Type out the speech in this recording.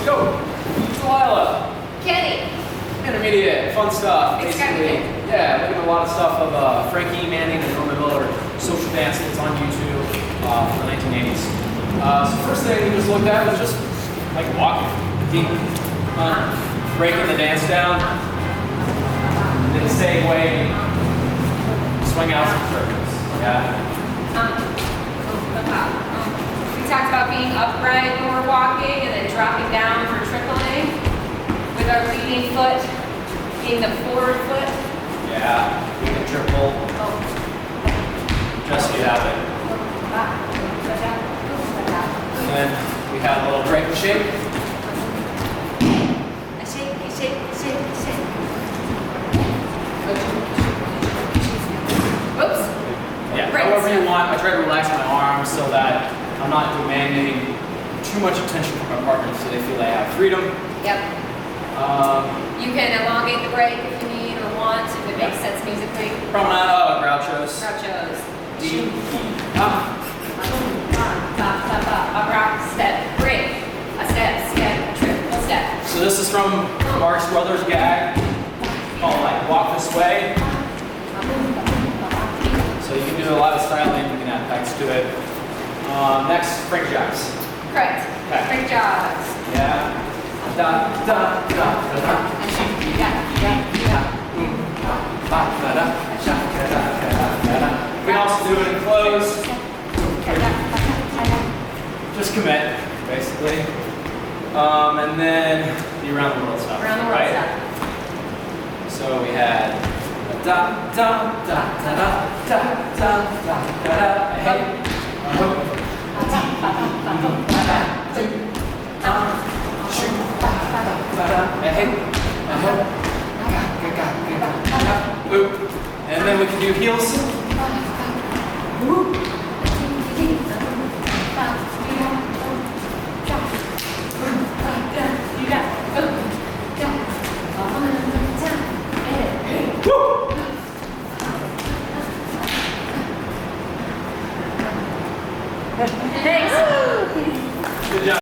go. Delilah. Kenny. Intermediate, fun stuff. Basically, yeah, looking at a lot of stuff of Frankie Manning and Norman Miller social dance that's on YouTube from the 1980s. So first thing we just looked at was just like walking, breaking the dance down, then segue, swing out some circles. Yeah. We talked about being upright when we're walking and then dropping down for tripling with our leading foot being the forward foot. Yeah, we can triple. Just so you have it. And then we have a little break and shake. A shake, a shake, a shake, a shake. Oops. Yeah, Break. however you want. I try to relax my arms so that I'm not demanding too much attention from my partners so they feel they have freedom. Yep. You can elongate the break if you need or want, if it makes sense musically. Promenade, grouchos. Grouchos. D, A rock, step, break. A step, step, triple step. So this is from Marx Brothers gag called like Walk This Way. So you can do a lot of styling, you can add text to it. Next, Frank jogs. Correct. Okay. Frank jogs. Yeah. Da da da da da. We can also do it in close. Just commit, basically. And then the around the world stuff. Around the world right? stuff. So we had da da da da da da da da da. Hey. And then we can do heels.